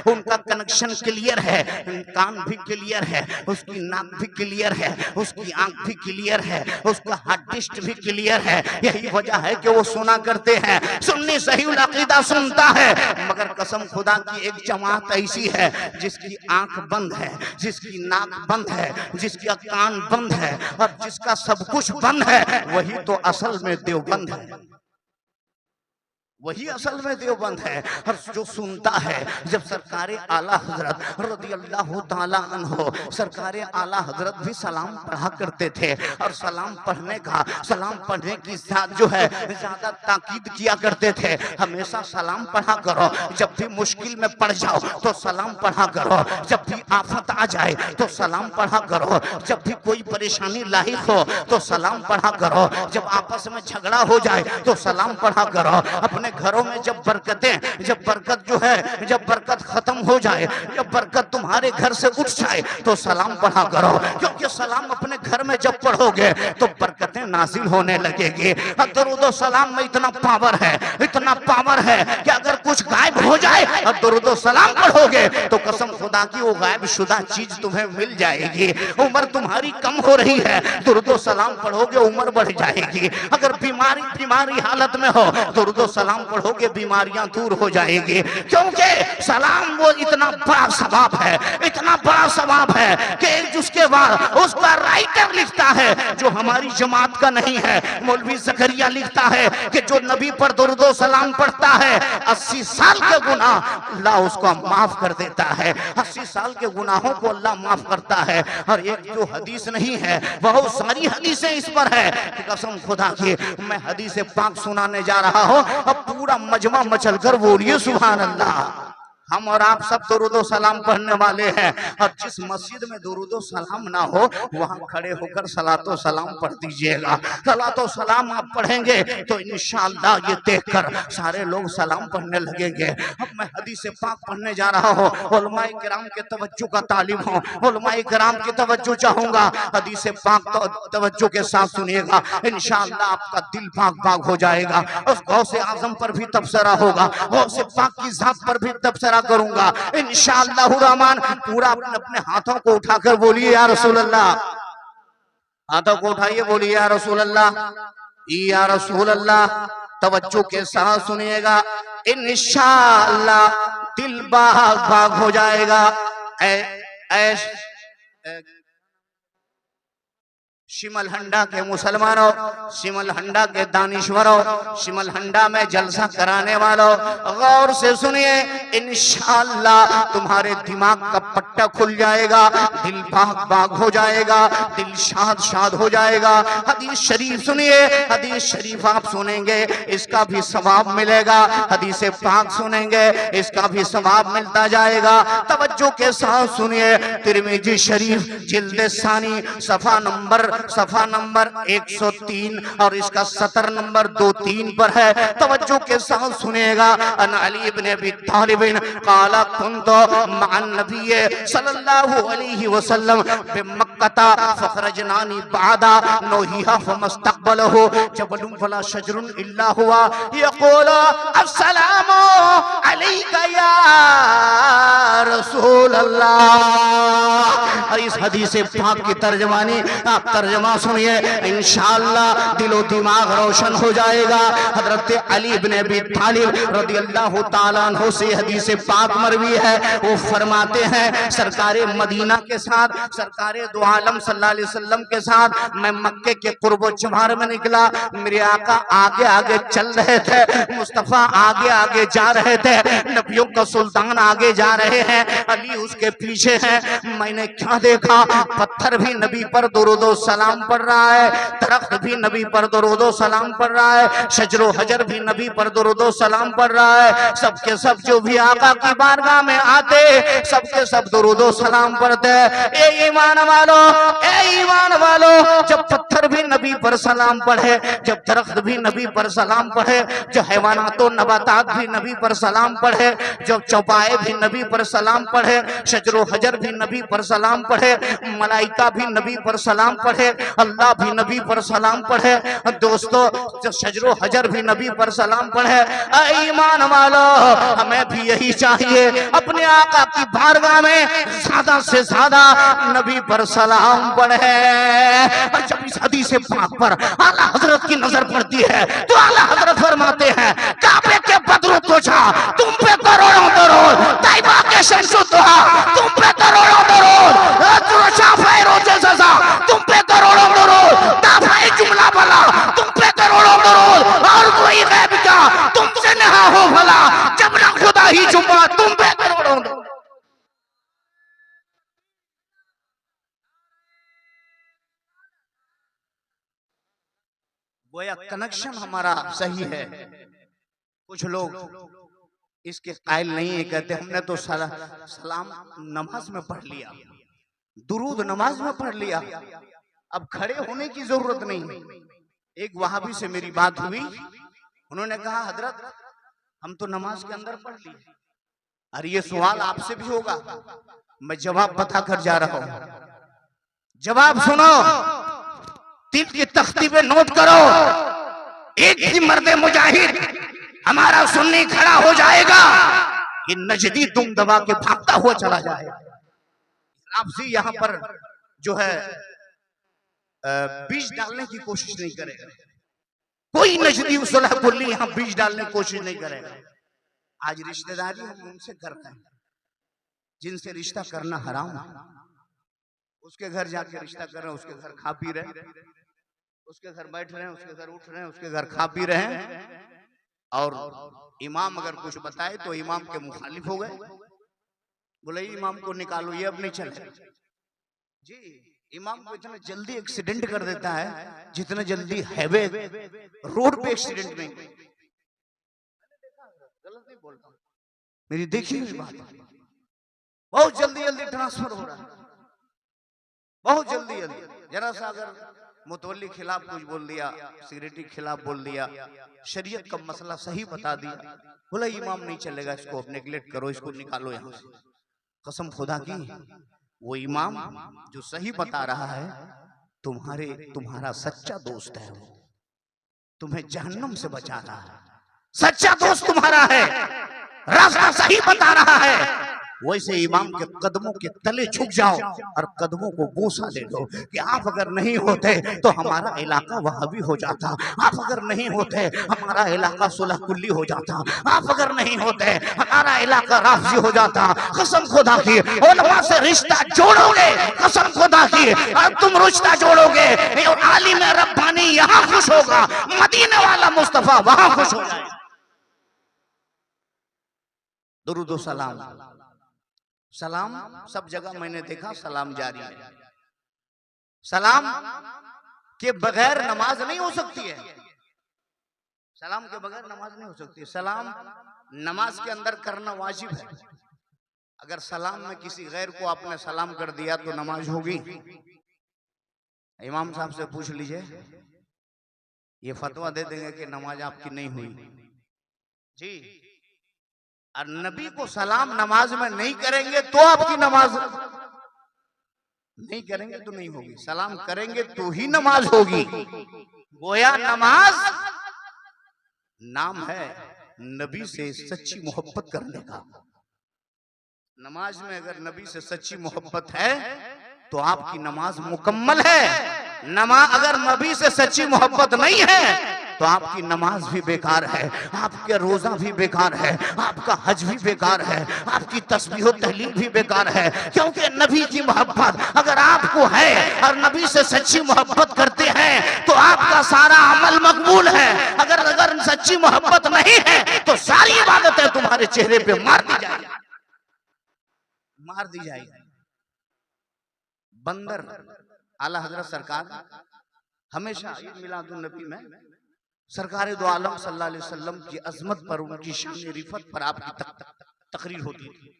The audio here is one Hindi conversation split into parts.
उनका कनेक्शन क्लियर है, कान भी क्लियर है, उसकी नाक भी क्लियर है, उसकी आंख भी क्लियर है, उसका हार्ट डिस्ट भी क्लियर है। यही वजह है कि वो सुना करते हैं। सुन्नी सही अकीदा सुनता है, मगर कसम खुदा की एक जमात ऐसी है जिसकी आंख बंद है, जिसकी नाक बंद है, जिसका कान बंद है और जिसका सब कुछ बंद है, वही तो असल में देवबंद है, वही असल में देवबंद है। और जो सुनता है, जब सरकारे आला हजरत रज़ियल्लाहु ताला अन्हो, सरकारे आला हजरत भी सलाम पढ़ा करते थे और सलाम पढ़ने की साथ जो है ज्यादा ताकीद किया करते थे। हमेशा सलाम पढ़ा करो, जब भी मुश्किल में पड़ जाओ तो सलाम पढ़ा करो, जब भी आफत आ जाए तो सलाम पढ़ा करो, जब भी कोई परेशानी लाहिक हो तो सलाम पढ़ा करो, जब आपस में झगड़ा हो जाए तो सलाम पढ़ा करो। अपने घरों में जब बरकत जो है, जब बरकत खत्म हो जाए, जब बरकत तुम्हारे घर से उठ जाए तो सलाम पढ़ा करो, क्योंकि सलाम अपने घर में जब पढ़ोगे तो बरकतें नाजिल होने लगेगी। दरूद सलाम में इतना पावर है कि अगर कुछ गायब हो जाए और दरूद सलाम पढ़ोगे तो कसम खुदा की वो गायब शुदा चीज तुम्हें मिल जाएगी। उम्र तुम्हारी कम हो रही है, दरूद सलाम पढ़ोगे उम्र बढ़ जाएगी। अगर बीमारी हालत में हो, दरूद सलाम पढ़ोगे बीमारियां दूर हो जाएगी, क्योंकि सलाम वो इतना बड़ा सवाब है कि जिसके बाद उसका राइटर लिखता है जो हमारी जमात का नहीं है। मौलवी ज़करिया लिखता है कि जो नबी पर दरूद सलाम पढ़ता है 80 साल के गुनाह अल्लाह उसको माफ कर देता है, 80 साल के गुनाहों को अल्लाह माफ करता है। और एक जो हदीस नहीं है, बहुत सारी हदीसें इस पर है कि कसम खुदा की मैं हदीस पाक सुनाने जा रहा हूं। अब पूरा मजमा मचल कर बोलिए सुभान अल्लाह। हम और आप सब दरूद सलाम पढ़ने वाले हैं, और जिस मस्जिद में दरूद सलाम ना हो वहां खड़े होकर सलातो सलाम पढ़ दीजिएगा। सलातो सलाम आप पढ़ेंगे तो इंशाअल्लाह ये देखकर सारे लोग सलाम पढ़ने लगेंगे। अब मैं हदीस पाक पढ़ने जा रहा हूँ, उलमाए किराम के तवज्जो का तालिब हूँ, उलमाए किराम की तवज्जो चाहूंगा। हदीस पाक तो तवज्जो के साथ सुनिएगा, इंशाअल्लाह आपका दिल बाग हो जाएगा। उस गौसे आजम पर भी तबसरा होगा, गौसे पाक की जात पर भी तबसरा करूंगा इंशाअल्लाह रहमान। पूरा अपने हाथों को उठाकर बोलिए या रसूल अल्लाह, हाथों को उठाइए, बोलिए या रसूल अल्लाह, या रसूल अल्लाह। तवज्जो के साथ सुनिएगा, इंशाअल्लाह दिल बाग हो जाएगा। शिमलहंडा के मुसलमानों, शिमलहंडा के दानिश्वरों, शिमलहंडा में जलसा कराने वालों, गौर से सुनिए, इंशाअल्लाह तुम्हारे दिमाग का पट्टा खुल जाएगा, दिल बाग हो जाएगा, दिल शाद हो जाएगा। हदीस शरीफ सुनिए, हदीस शरीफ आप सुनेंगे इसका भी सवाब मिलेगा, हदीस पाक सुनेंगे इसका भी सवाब मिलता जाएगा। तवज्जो के साथ सुनिए, तिरमिजी शरीफ जिल्द सानी सफा नंबर 103 और इसका 70 नंबर 23 पर है। तवज्जो के साथ सुनेगा। अन अली इब्न अबी तालिब क़ाला कुन्तु मअन नबी सल्लल्लाहु अलैहि वसल्लम बिमक्का फखरजनानी बादा नोहिया फमस्तक़बलहु जबलुन फला शजरुन इल्ला हुआ यक़ूलु अस्सलामु अलैका या रसूल अल्लाह। इस हदीस पाक की तर्जमानी आप तर्जमा सुनिए, इंशाअल्लाह दिलो दिमाग रोशन हो जाएगा। हजरत अली इब्न अबी तालिब रज़ियल्लाहु ताला अन्हु से हदीस पाक मरवी है, वो फरमाते हैं सरकारे मदीना के साथ, सरकारे दो आलम सल्लल्लाहु अलैहि वसल्लम के साथ मैं मक्के के कुर्ब चुमार में निकला। मेरे आका आगे आगे चल रहे थे, मुस्तफा आगे आगे जा रहे थे, नबियों का सुल्तान आगे जा रहे हैं, अली उसके पीछे है। मैंने क्या देखा, पत्थर भी नबी पर दुरूदो सलाम पढ़ रहा है, दरख्त भी नबी पर दुरूदो सलाम पढ़ रहा है, शजरो हजर भी नबी पर दुरूदो सलाम पढ़ रहा है। सबके सब जो भी आका की बारगाह में आते सबके सब दुरूदो सलाम पढ़ते। ए ईमान वालों, जब पत्थर भी नबी पर सलाम पढ़े, जब दरख्त भी नबी पर सलाम पढ़े, जो हैवानातो नबातात भी नबी पर सलाम पढ़े, जब चौपाए भी नबी पर सलाम पढ़े, शजरो हजर भी नबी पर सलाम पढ़े, मलाइका भी नबी पर सलाम पढ़े, अल्लाह भी नबी पर सलाम पढ़े, दोस्तों शजरो हजर भी नबी पर सलाम पढ़े। ईमान वालो, हमें भी यही चाहिए, अपने आका की बारगाह में ज्यादा से ज्यादा नबी पर सलाम पढ़े। और जब इस हदीस पाक पर आला हजरत की नजर पड़ती है तो आला हजरत फरमाते हैं, काबे के बदरों को जा, तुम पे करोड़ों दरूद, तैयबा के शमसो दुहा, तुम पे करोड़ों दरूद, शाफे रोजे सजा, तुम पे करोड़ों दरूद, दाफाए जुमला भला, तुम पे करोड़ों दरूद, और कोई गैब का तुमसे नहा हो भला, जब ना खुदा ही जुम्मा, तुम पे करोड़ों दरूद। गोया कनेक्शन हमारा सही है। कुछ लोग इसके कायल नहीं है, कहते हमने तो सलाम नमाज में पढ़ लिया, दुरूद नमाज में पढ़ लिया, अब खड़े होने की जरूरत नहीं। एक वहाबी से मेरी बात हुई, उन्होंने कहा हजरत हम तो नमाज के अंदर पढ़ लिए। अरे ये सवाल आपसे भी होगा, मैं जवाब बताकर जा रहा हूं, जवाब सुनो, दिल की तख्ती पे नोट करो। एक ही मर्दे मुजाहिद हमारा सुन्नी खड़ा हो जाएगा, ये नजदी दुम दबा के भागता हुआ चला जाएगा। राफजी यहाँ पर जो है बीज डालने की कोशिश नहीं करेगा, कोई नजदी सुलह कुल्ली यहाँ बीज डालने की कोशिश नहीं करेगा। आज रिश्तेदारी हम उनसे कर रहे हैं जिनसे रिश्ता करना हराम है, उसके घर जाके रिश्ता कर रहे हैं, उसके घर खा पी रहे हैं, उसके घर बैठ रहे हैं, उसके घर उठ रहे हैं, उसके घर खा पी रहे हैं, और इमाम अगर कुछ बताए तो इमाम के मुखालिफ हो गए, बोले इमाम को निकालो, ये अब नहीं चले। जी इमाम को इतना जल्दी एक्सीडेंट कर देता है जितना जल्दी हाईवे रोड पे एक्सीडेंट नहीं। गलत नहीं बोलता, मेरी देखी हुई बात, बहुत जल्दी जल्दी ट्रांसफर हो रहा है, बहुत जल्दी जल्दी। जरा सा अगर मुतवल्ली खिलाफ कुछ बोल दिया, सिगरेटी खिलाफ बोल दिया, शरीयत का मसला सही बता दिया, बोला इमाम नहीं चलेगा, इसको अब नेगलेक्ट करो, इसको निकालो यहाँ से। कसम खुदा की वो इमाम जो सही बता रहा है तुम्हारा सच्चा दोस्त है, वो तुम्हें जहन्नम से बचा रहा है, सच्चा दोस्त तुम्हारा है, रास्ता सही बता रहा है। वैसे इमाम के कदमों के तले झुक जाओ और कदमों को बोसा ले लो कि आप अगर नहीं होते तो हमारा इलाका वहाबी हो जाता, आप अगर नहीं होते हमारा इलाका सुलह कुल्ली हो जाता, आप अगर नहीं होते हमारा इलाका राफजी हो जाता। कसम खुदा की उलमा से रिश्ता जोड़ोगे, कसम खुदा की और तुम रिश्ता जोड़ोगे, आलिम रब्बानी यहाँ खुश होगा, मदीने वाला मुस्तफा वहां खुश हो जाएगा। दुरूद सलाम, सलाम सब जगह मैंने देखा सलाम जारी है, सलाम के बगैर नमाज नहीं हो सकती है, सलाम के बगैर नमाज नहीं हो सकती। सलाम नमाज के अंदर करना वाजिब है, अगर सलाम में किसी गैर को आपने सलाम कर दिया तो नमाज होगी। इमाम साहब से पूछ लीजिए, ये फतवा दे देंगे कि नमाज आपकी नहीं हुई जी। और नबी को सलाम नमाज में नहीं करेंगे तो आपकी नमाज, नहीं करेंगे तो नहीं होगी, सलाम करेंगे तो ही नमाज होगी। गोया नमाज नाम है नबी से सच्ची मोहब्बत करने का। नमाज में अगर नबी से सच्ची मोहब्बत है तो आपकी नमाज मुकम्मल है। अगर नबी से सच्ची मोहब्बत नहीं है तो आपकी नमाज भी बेकार है, आपके रोजा भी बेकार है, आपका हज भी बेकार है, आपकी तस्बीह और तहलील भी बेकार है। क्योंकि नबी की मोहब्बत अगर आपको है और नबी से सच्ची मोहब्बत करते हैं तो आपका सारा अमल मकबूल है। अगर सच्ची मोहब्बत नहीं है तो सारी इबादतें तुम्हारे चेहरे पे मार दी जाएगी, मार दी जाएगी। बंदर आला हजरत सरकार हमेशा ईद मिलादुन नबी में सरकार दो आलम सल्लल्लाहु अलैहि वसल्लम की अजमत पर, उनकी शान रिफत पर आपकी तकरीर होती थी।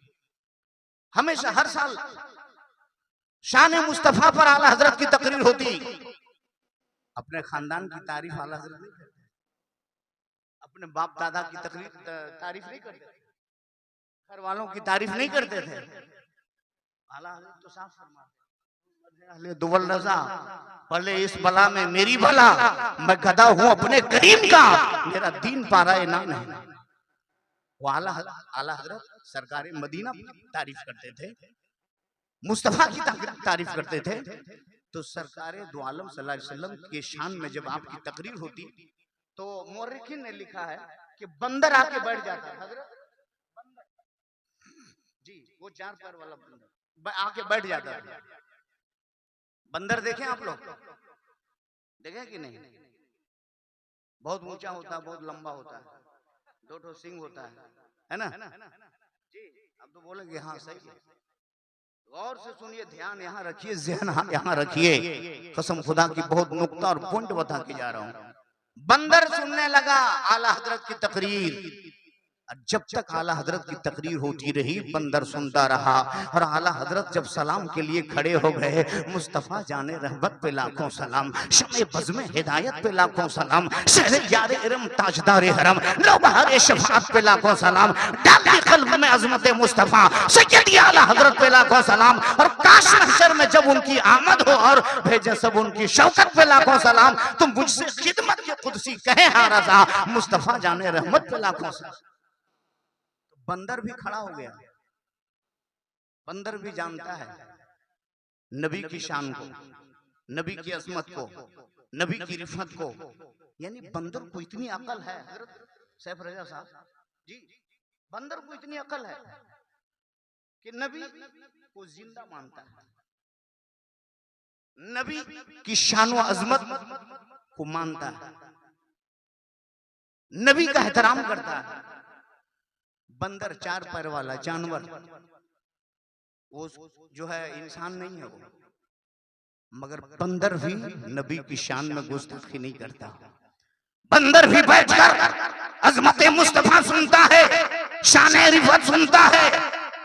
हमेशा हर साल शान मुस्तफा पर आला हजरत की तकरीर होती। अपने खानदान की तारीफ आला हजरत नहीं करते, अपने बाप दादा की तारीफ नहीं करते, घर वालों की तारीफ नहीं करते थे। आला हजरत तो साफ फरमाते अहले दुवल रजा, पहले इस बला में मेरी भला, मैं गदा हूं अपने करीम का, मेरा दीन पारा इनाम है। वो आला हजरत सरकार मदीना तारीफ करते थे, मुस्तफा की तारीफ करते थे। तो सरकार दो आलम सल्लल्लाहु अलैहि वसल्लम के शान में जब आपकी तकरीर होती तो मुअर्रिखीन ने लिखा है कि बंदर आके बैठ जाता है। हजरत जी वो 4 पैर वाला बंदर आके बैठ जाता है। बंदर देखे आप लोग, देखे कि नहीं? बहुत ऊंचा होता है, बहुत लंबा होता है, 2 ठो सिंग होता है ना जी। अब तो बोलेंगे हाँ सही है। गौर से सुनिए, ध्यान यहाँ रखिए, ज़हन यहाँ रखिए। कसम खुदा की बहुत नुक्ता और पॉइंट बता के जा रहा हूँ। बंदर सुनने लगा आला हजरत की तकरीर, जब तक आला हजरत की तकरीर होती रही बंदर सुनता रहा। और आला हजरत जब सलाम के लिए खड़े हो गए, मुस्तफा जाने रहमत पे लाखों सलाम, शमे बज़्म हिदायत पे लाखों सलाम, शहरे यारे इरम ताजदार हरम, नौबहारे शफाअत पे लाखों सलाम, डाली कल्ब में अज़मत मुस्तफा सैयदी आला हजरत पे लाखों सलाम। और काश महशर में जब उनकी आमद हो और भेजे सब उनकी शौकत पे लाखों सलाम, तुम मुझसे खिदमत के कुदसी कहे हाँ रज़ा, मुस्तफा जाने रहमत पे लाखों सलाम। बंदर भी खड़ा हो गया। बंदर भी जानता है नबी की शान को, नबी की अजमत को, नबी की रिफत को। यानी बंदर को इतनी अकल है सैफ रजा साहब जी, बंदर को इतनी अकल है कि नबी को जिंदा मानता है, नबी की शान व अजमत को मानता है, नबी का एहतराम करता है। बंदर 4 पैर वाला जानवर, वो जो है इंसान नहीं है वो, मगर बंदर भी नबी की शान में गुस्ताखी नहीं करता। बंदर भी बैठकर अजमत मुस्तफा सुनता है, शान रिफत सुनता है,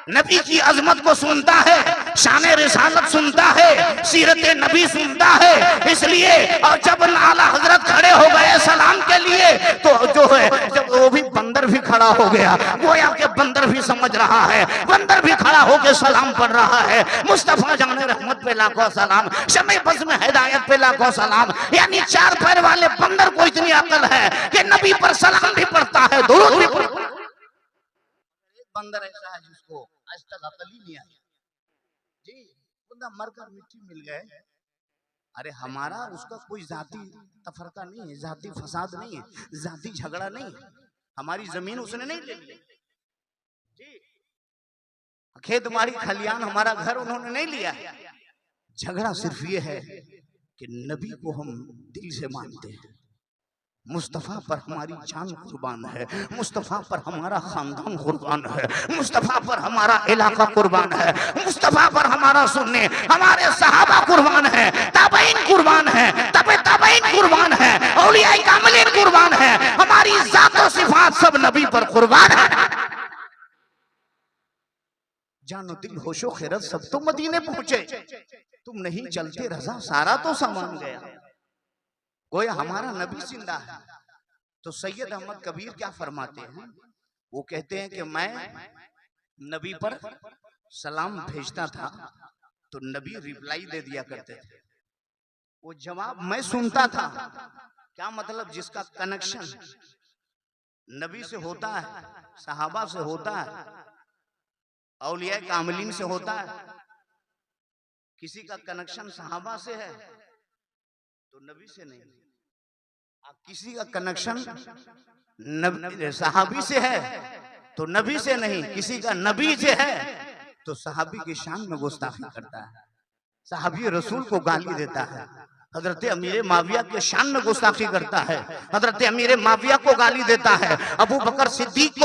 नबी की अजमत को सुनता है, शान रिसालत सुनता है, सीरत नबी सुनता है। इसलिए और जब आला हजरत खड़े हो गए सलाम के लिए, तो जो है जब वो भी बंदर भी खड़ा हो गया, गोया के बंदर भी समझ रहा है, बंदर भी खड़ा होकर सलाम पढ़ रहा है। मुस्तफा जाने रहमत पे लाखों सलाम, शमे बज़्म हिदायत पे लाखों सलाम। यानी 4 पैर वाले बंदर को इतनी अकल है कि नबी पर सलाम भी पढ़ता है, दुरूद भी पढ़ता है। बंदर ऐसा है जिसको आज तक अकल ही नहीं आई जी, बंदा मरकर मिट्टी मिल गए। अरे हमारा उसका कोई जाति तफरका नहीं है, जाति फसाद नहीं है, जाति झगड़ा नहीं है। हमारी जमीन उसने नहीं ले ली जी, खेत हमारी खलियान हमारा घर उन्होंने नहीं लिया है। झगड़ा सिर्फ ये है कि नबी को हम दिल से मानते हैं, मुस्तफा पर हमारी जान कुर्बान है, मुस्तफा पर हमारा खानदान कुर्बान है, मुस्तफा पर हमारा इलाका कुर्बान है, मुस्तफा पर हमारा सुन्ने हमारे सहाबा कुर्बान है, ताबईन कुर्बान है, ताबईन कुर्बान है, औलिया कामिलीन कुर्बान है, हमारी जात और सिफात सब नबी पर कुर्बान है। जानो दिल होशो खैरत सब तो मदीने पहुंचे, तुम नहीं चलते रजा सारा तो सामान गया। कोई हमारा नबी जिंदा है। तो सैयद अहमद कबीर क्या फरमाते हैं? वो कहते हैं कि मैं नबी पर सलाम भेजता था तो नबी रिप्लाई दे दिया करते थे, वो जवाब मैं सुनता था। क्या मतलब? जिसका कनेक्शन नबी से होता है, सहाबा से होता है, औलिया कामिलीन से होता है। किसी का कनेक्शन सहाबा से है तो नबी से नहीं, किसी का कनेक्शन सहाबी से है तो नबी से नहीं, किसी का नबी से है तो सहाबी की शान में गुस्ताखी करता है, सहाबी रसूल को गाली देता है, हजरत अमीर माविया के शान में गुस्ताखी करता है, हजरत अमीर माविया को गाली देता है, अबू बकर सिद्दीक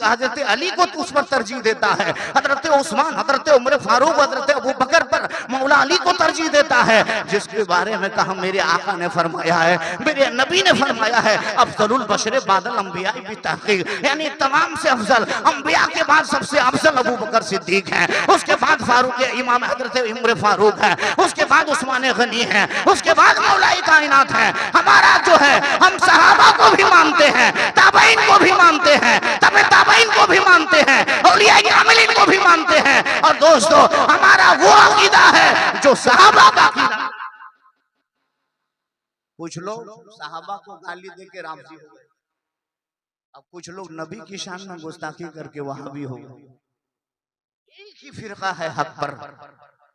हजरत अली को उस पर तरजीह देता है, हजरत उस्मान, हजरत उमर फारूक, हजरत अबू बकर पर मौला अली को तरजीह देता है। जिसके बारे में कहा मेरे आका ने फरमाया है, मेरे नबी ने फरमाया है, अफजलुल बशर बादल अंबिया भी तहकीक, यानी तमाम से अफजल अंबिया के बाद सबसे अफजल अबू बकर सिद्दीक है, उसके बाद फारूक इमाम हजरत उमर फारूक है, उसके बाद उस्मान गनी है, उसके बाद मौला कायनात है। हमारा जो है हम सहाबा को भी मानते हैं, ताबईन को भी मानते हैं, ताबईन को भी मानते हैं, औलिया कामिलीन को भी मानते मानते हैं। और दोस्तों हमारा वो अकीदा है जो सहाबा का अकीदा। कुछ लोग सहाबा को गाली देके रामजी हो गए, अब कुछ लोग नबी की शान में गुस्ताखी करके वहाबी हो गए। एक ही फिरका है हक पर,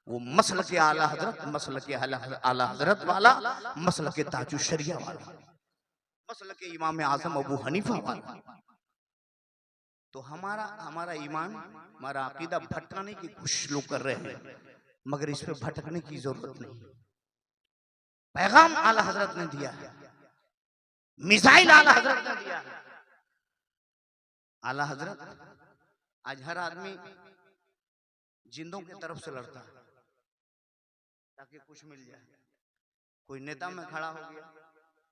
वो मसल के आला हजरत, मसल के आला हजरत वाला, मसल के ताजु शरिया वाला, मसल के इमाम आजम अबू हनीफा वाला। तो हमारा ईमान, हमारा अकीदा भटकाने की कोशिश लोग कर रहे हैं, मगर इस पे भटकने की जरूरत नहीं। पैगाम आला हजरत ने दिया है, मिसाइल आला हजरत ने दिया है। आला हजरत आज हर आदमी जिंदों की तरफ से लड़ता है ताकि कुछ मिल जाए। कोई नेता में खड़ा हो गया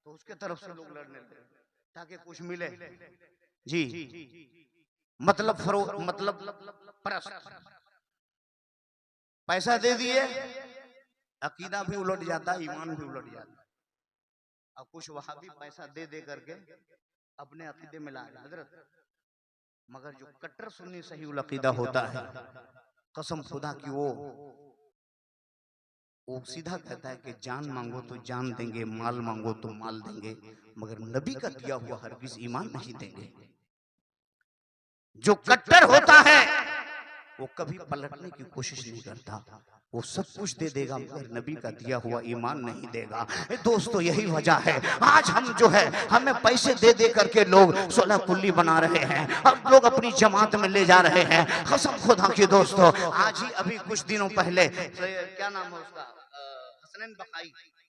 तो उसके तरफ से लोग लड़ने लगे ताकि कुछ मिले। जी मतलब पैसा दे दिए, अकीदा भी उलट जाता, ईमान भी उलट जाता। अब कुछ वहाबी पैसा दे दे करके अपने अकीदे में ला हजरत, मगर जो कट्टर सुन्नी सही उल अकीदा होता है, कसम खुदा की वो सीधा कहता है कि जान मांगो तो जान देंगे, माल मांगो तो माल देंगे, मगर नबी का दिया हुआ हरगिज ईमान नहीं देंगे। जो कट्टर होता है वो कभी पलटने की कोशिश नहीं करता, वो सब कुछ दे देगा मगर नबी का दिया हुआ ईमान नहीं देगा। दोस्तों यही वजह है आज हम जो है हमें पैसे दे दे करके लोग सोलह कुल्ली बना रहे हैं, अब लोग अपनी जमात में ले जा रहे हैं। कसम खुदा की दोस्तों, आज ही अभी कुछ दिनों पहले क्या नाम है उसका,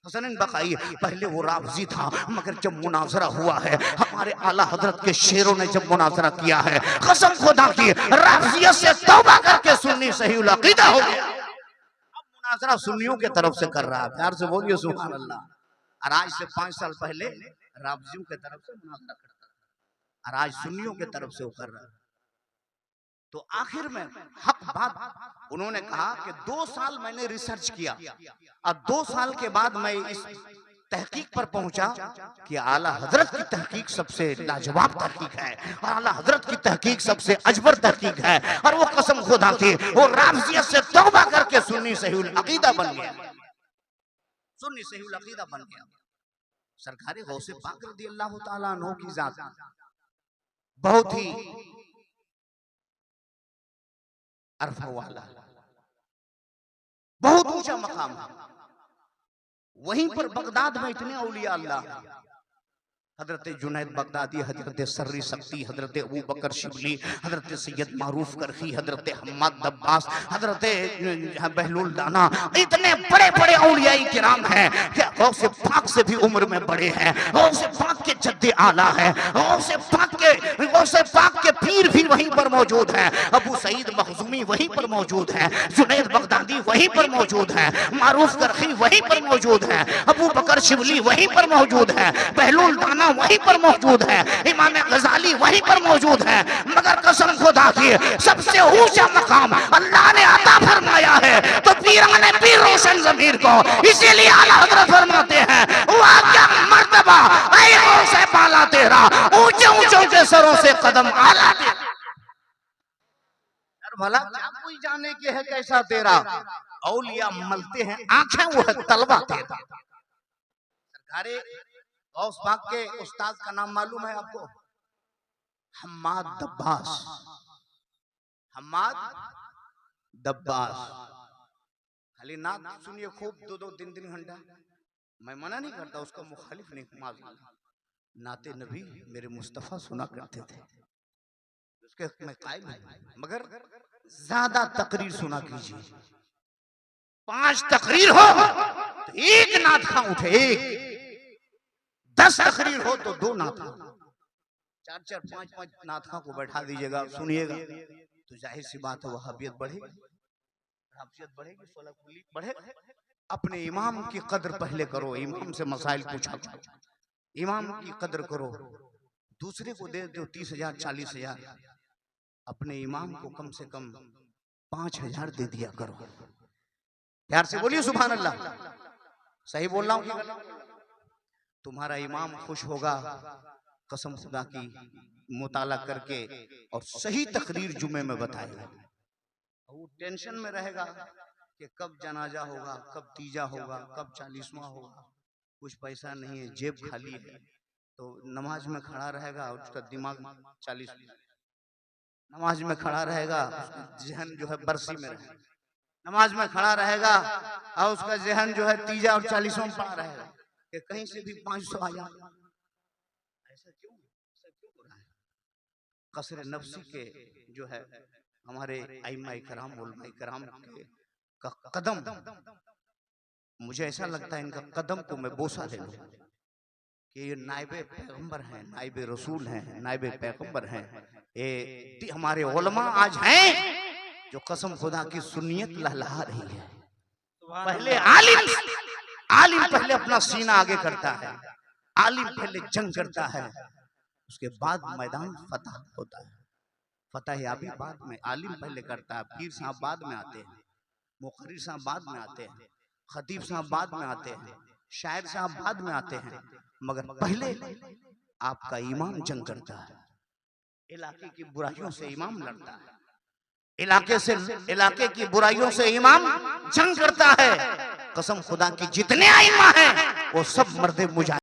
हसनैन बकाई, पहले वो राफजी था, मगर जब मुनाजरा हुआ है हमारे आला हजरत के शेरों ने जब मुनाजरा किया है, कसम खुदा की राफजियत से तौबा करके सुन्नी सही उल अकीदा हो गया। अब मुनाजरा सुन्नियों के तरफ से कर रहा है, प्यार से बोलिए सुभान अल्लाह। और आज से 5 साल पहले राफजियों के तरफ से मुनाजरा करता था, और आज सुन्नियों के तरफ से वो कर रहा है। तो आखिर में हक बात उन्होंने कहा कि 2 साल मैंने रिसर्च किया और 2 साल के बाद मैं इस तहकीक पर पहुंचा कि आला हजरत की तहकीक सबसे लाजवाब तहकीक है और आला हजरत की तहकीक सबसे अजबर तहकीक है। और वो कसम खुदा की वो राफजियत से तौबा करके सुन्नी सहीउल अकीदा बन गया, सुन्नी सहीउल अकीदा बन गया। सरकारे गौसे पाक रज़ियल्लाहु ताला अन्हु की जात बहुत ही अरफा वाला, बहुत ऊंचा मकाम है। वहीं पर बगदाद में इतने औलिया अल्लाह, हजरत जुनैद बगदादी, हजरत सर्री सक्ती, हजरत अबू बकर शिबली, हजरत सैयद मारूफ करखी, हजरत हम्माद दब्बास, हजरत बहलुल दाना, इतने बड़े बड़े औलियाई किराम हैं कि गौसे पाक से भी उम्र में बड़े हैं। गौसे पाक के जद्दे आला है, गौसे पाक के पीर भी वहीं पर मौजूद हैं। अबू सईद मखजूमी वहीं पर मौजूद है, जुनैद बगदादी वहीं पर मौजूद है, मारूफ करखी वहीं पर मौजूद है, अबू बकर शिबली वहीं पर मौजूद है, बहलुल दाना वहीं पर मौजूद है, इमाम गजाली वहीं पर मौजूद है। मगर कसम खुदा की सबसे ऊंचा मकाम अल्लाह ने अता फरमाया है तो पीराने पीर रोशन ज़मीर को, इसीलिए आला हजरत फरमाते हैं वाह क्या मर्तबा ऐ गौसे पाला तेरा, ऊंचे ऊंचे के सरों से कदम आला तेरा। भला क्या कोई जाने के है कैसा तेरा, औलिया मलते हैं आंखें वो है तलवा तेरा। सरकारे गौस पाक के उस्ताद का नाम मालूम है आपको? हम्माद दब्बास, हम्माद दब्बास। खाली नात सुनिए खूब, 2-2 3-3 घंटा। मैं मना नहीं करता, उसका मुखालिफ नहीं, माज़ूम। नाते नबी मेरे मुस्तफा सुना करते थे, उसके मैं कायल हूं, मगर ज्यादा तकरीर सुना कीजिए। 5 तकरीर हो तो एक नात खा उठे, एक 10 तकरीर हो तो 2 नाथा, 4-4 5-5 नाथा को बैठा दीजिएगा, सुनिएगा तो जाहिर सी बात है वहाबियत बढ़ेगी, राफजियत बढ़ेगी, सोलह कुली बढ़ेगी। अपने इमाम की कदर पहले करो, इमाम से मसाइल पूछा, इमाम की कदर करो। दूसरे को दे दो 30,000 40,000, अपने इमाम को कम से कम 5,000 दे दिया करो। प्यार से बोलिए सुभान अल्लाह। सही बोल रहा हूं? तुम्हारा इमाम खुश होगा, कसम खुदा की मुताला करके और सही तकरीर जुमे में बताएगा। वो टेंशन में रहेगा कि कब जनाजा होगा, कब तीजा होगा, कब 40वां होगा। कुछ पैसा नहीं है, जेब खाली है, तो नमाज में खड़ा रहेगा और उसका दिमाग 40, नमाज में खड़ा रहेगा, जहन जो है बरसी में रहेगा, नमाज में खड़ा रहेगा और उसका जहन जो है तीजा और 40वां पा रहेगा कि कहीं से भी 500 आ जाए। ऐसा क्यों हो रहा है? कसर नफ्सी के जो है हमारे आइम्मा कराम उलमा कराम के का कदम, मुझे ऐसा लगता है इनका कदम को मैं बोसा ले लूं कि ये नाइबे पैगंबर हैं, नाइबे रसूल हैं, नाइबे पैगंबर हैं। ये हमारे उलमा आज हैं जो कसम खुदा की सुन्नियत लहला रही है। पहले आलिम पहले अपना सीना आगे करता है, आलिम पहले जंग करता है, उसके बाद मैदान फतह होता है। फतह याबी बाद में आलिम पहले करता है, पीर साहब बाद में आते हैं, मुखर्रिर साहब बाद में आते हैं, खतीब साहब बाद में आते हैं, शायर साहब बाद में आते हैं, मगर पहले आपका इमाम जंग करता है। इलाके की बुराइयों से इमाम लड़ता है, इलाके की बुराइयों से इमाम जंग करता है। कसम खुदा की जितने आइम्मा हैं वो सब मर्दे मुजाहिद